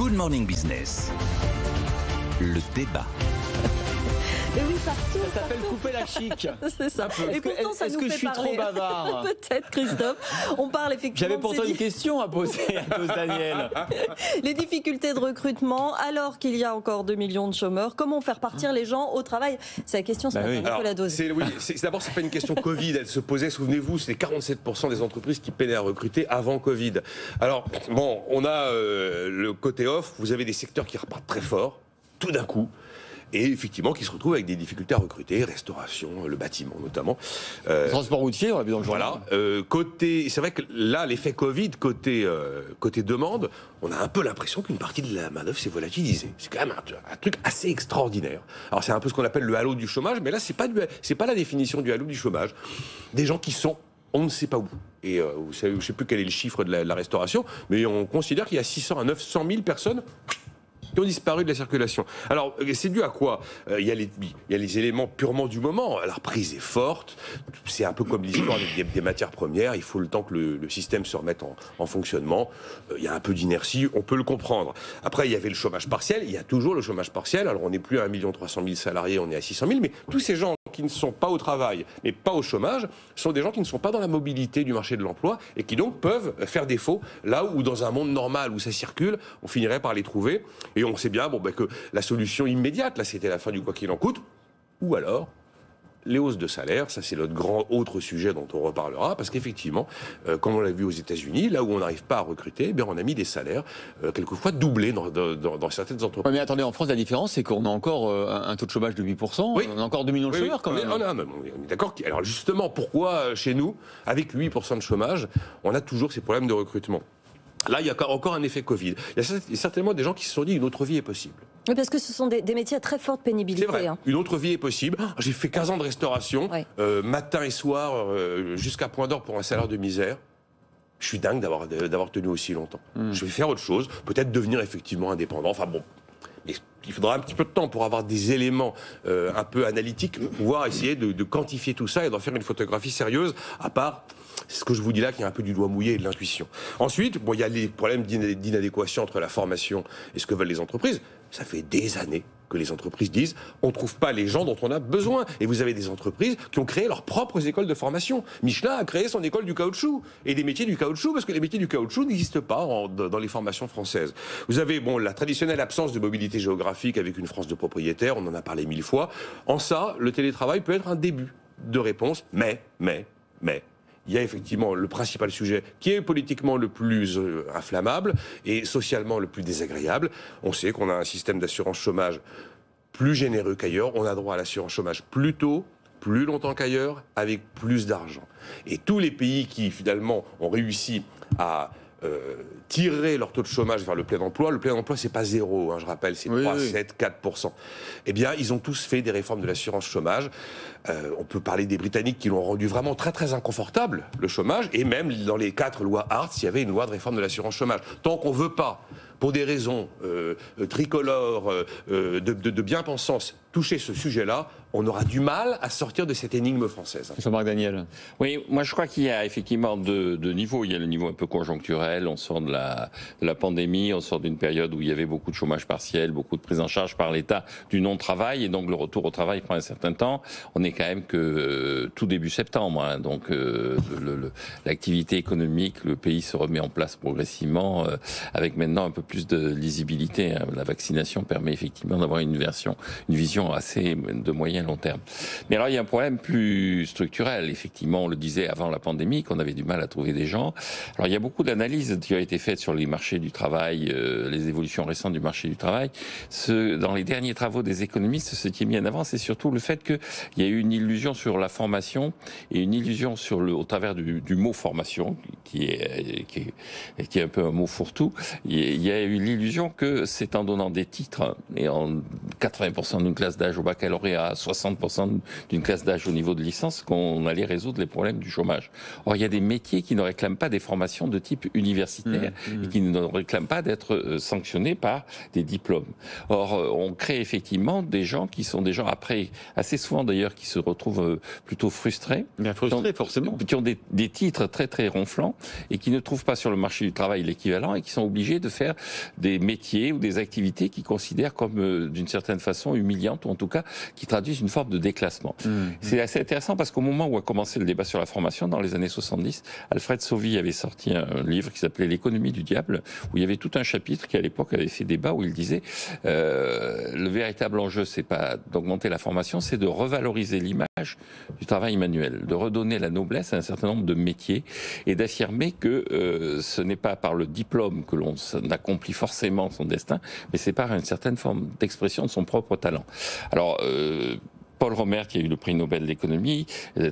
Good Morning Business. Le débat. Et oui, partout. Ça s'appelle couper la chic. C'est ça. Et pourtant, ça est-ce nous que fait je suis parler. trop bavard? Peut-être, Christophe. On parle effectivement. J'avais pourtant une question à poser à Daniel. Les difficultés de recrutement, alors qu'il y a encore 2 millions de chômeurs. Comment faire partir les gens au travail? C'est la question ce matin, Nicolas Dose. D'abord, c'est pas une question Covid. Elle se posait, souvenez-vous, c'était 47% des entreprises qui peinaient à recruter avant Covid. Alors, bon, on a le côté off. Vous avez des secteurs qui repartent très fort, tout d'un coup. Et effectivement, qui se retrouvent avec des difficultés à recruter, restauration, le bâtiment notamment. Transport routier, on l'a vu dans le journal. Voilà. C'est vrai que là, l'effet Covid, côté demande, on a un peu l'impression qu'une partie de la main-d'œuvre s'est volatilisée. C'est quand même un truc assez extraordinaire. Alors, c'est un peu ce qu'on appelle le halo du chômage, mais là, c'est pas la définition du halo du chômage. Des gens qui sont on ne sait pas où. Et vous savez, je ne sais plus quel est le chiffre de la restauration, mais on considère qu'il y a 600 à 900 000 personnes qui ont disparu de la circulation. Alors, c'est dû à quoi ? Il y a les éléments purement du moment. La reprise est forte. C'est un peu comme l'histoire des matières premières. Il faut le temps que le système se remette en fonctionnement. Il y a un peu d'inertie, on peut le comprendre. Après, il y avait le chômage partiel. Il y a toujours le chômage partiel. Alors, on n'est plus à 1 300 000 salariés, on est à 600 000. Mais tous ces gens qui ne sont pas au travail, mais pas au chômage, sont des gens qui ne sont pas dans la mobilité du marché de l'emploi et qui donc peuvent faire défaut là où, dans un monde normal où ça circule, on finirait par les trouver. Et on sait bien que la solution immédiate, là, c'était la fin du quoi qu'il en coûte, ou alors les hausses de salaire. Ça, c'est notre grand autre sujet dont on reparlera, parce qu'effectivement, comme on l'a vu aux États-Unis, là où on n'arrive pas à recruter, on a mis des salaires quelquefois doublés dans certaines entreprises. Ouais, mais attendez, en France, la différence, c'est qu'on a encore un taux de chômage de 8%. Oui. On a encore 2 millions de chômeurs quand même. On est d'accord. Alors justement, pourquoi chez nous, avec 8% de chômage, on a toujours ces problèmes de recrutement ? Là, il y a encore un effet Covid. Il y a certainement des gens qui se sont dit une autre vie est possible. Oui, parce que ce sont des métiers à très forte pénibilité. C'est vrai. Une autre vie est possible. J'ai fait 15 ans de restauration, matin et soir, jusqu'à point d'or pour un salaire de misère. Je suis dingue d'avoir tenu aussi longtemps. Je vais faire autre chose, peut-être devenir effectivement indépendant. Enfin bon, mais il faudra un petit peu de temps pour avoir des éléments un peu analytiques, pour pouvoir essayer de quantifier tout ça et d'en faire une photographie sérieuse, à part ce que je vous dis là, qui est un peu du doigt mouillé et de l'intuition. Ensuite, il y a les problèmes d'inadéquation entre la formation et ce que veulent les entreprises. Ça fait des années que les entreprises disent on ne trouve pas les gens dont on a besoin. Et vous avez des entreprises qui ont créé leurs propres écoles de formation. Michelin a créé son école du caoutchouc et des métiers du caoutchouc, parce que les métiers du caoutchouc n'existent pas dans les formations françaises. Vous avez la traditionnelle absence de mobilité géographique avec une France de propriétaires, on en a parlé 1000 fois. En ça, le télétravail peut être un début de réponse, mais il y a effectivement le principal sujet qui est politiquement le plus inflammable et socialement le plus désagréable. On sait qu'on a un système d'assurance chômage plus généreux qu'ailleurs. On a droit à l'assurance chômage plus tôt, plus longtemps qu'ailleurs, avec plus d'argent. Et tous les pays qui finalement ont réussi à tirer leur taux de chômage vers le plein emploi. Le plein emploi, c'est pas zéro, je rappelle, c'est 3, 7, 4%. Eh bien, ils ont tous fait des réformes de l'assurance chômage. On peut parler des Britanniques qui l'ont rendu vraiment très très inconfortable, le chômage, et même dans les 4 lois Hartz, il y avait une loi de réforme de l'assurance chômage. Tant qu'on veut pas, pour des raisons tricolores, de bien-pensance, toucher ce sujet-là, on aura du mal à sortir de cette énigme française. Jean-Marc Daniel. Oui, moi je crois qu'il y a effectivement deux niveaux. Il y a le niveau un peu conjoncturel, on sort de la pandémie, on sort d'une période où il y avait beaucoup de chômage partiel, beaucoup de prise en charge par l'État du non-travail, et donc le retour au travail prend un certain temps. On est quand même que tout début septembre, donc l'activité économique, le pays se remet en place progressivement, avec maintenant un peu plus de lisibilité. La vaccination permet effectivement d'avoir une vision assez de moyen long terme. Mais alors il y a un problème plus structurel. Effectivement, on le disait avant la pandémie, qu'on avait du mal à trouver des gens. Alors il y a beaucoup d'analyses qui ont été faites sur les marchés du travail, les évolutions récentes du marché du travail. Dans les derniers travaux des économistes, ce qui est mis en avant, c'est surtout le fait qu'il y a eu une illusion sur la formation et une illusion au travers du mot formation, qui est un peu un mot fourre-tout. Il y a eu l'illusion que c'est en donnant des titres, et en 80% d'une classe d'âge au baccalauréat, 60% d'une classe d'âge au niveau de licence qu'on allait résoudre les problèmes du chômage. Or, il y a des métiers qui ne réclament pas des formations de type universitaire et qui ne réclament pas d'être sanctionnés par des diplômes. Or, on crée effectivement des gens qui sont des gens après, assez souvent d'ailleurs, qui se retrouvent plutôt frustrés. Bien frustrés, forcément. Qui ont des titres très très ronflants et qui ne trouvent pas sur le marché du travail l'équivalent et qui sont obligés de faire des métiers ou des activités qu'ils considèrent comme d'une certaine façon humiliantes ou en tout cas qui traduisent une forme de déclassement. C'est assez intéressant parce qu'au moment où a commencé le débat sur la formation, dans les années 70, Alfred Sauvy avait sorti un livre qui s'appelait L'économie du diable, où il y avait tout un chapitre qui à l'époque avait fait débat, où il disait le véritable enjeu, c'est pas d'augmenter la formation, c'est de revaloriser l'image du travail manuel, de redonner la noblesse à un certain nombre de métiers et d'affirmer que ce n'est pas par le diplôme que l'on accomplit forcément son destin, mais c'est par une certaine forme d'expression de son propre talent. Alors, Paul Romer, qui a eu le prix Nobel d'économie,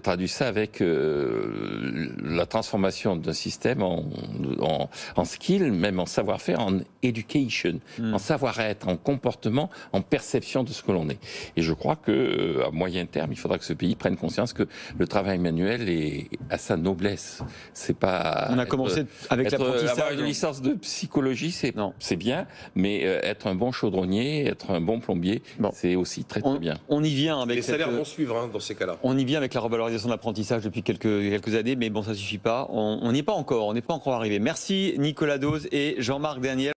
traduit ça avec la transformation d'un système en skill, même en savoir-faire, en education, en savoir-être, en comportement, en perception de ce que l'on est. Et je crois que à moyen terme, il faudra que ce pays prenne conscience que le travail manuel est à sa noblesse. C'est pas. On a commencé avec l'apprentissage. Avoir une licence de psychologie, c'est bien, mais être un bon chaudronnier, être un bon plombier, c'est aussi très très bien. On y vient avec. Les salaires vont suivre dans ces cas-là. On y vient avec la revalorisation de l'apprentissage depuis quelques années, mais bon, ça suffit pas. On n'y est pas encore. On n'est pas encore arrivé. Merci Nicolas Dose et Jean-Marc Daniel.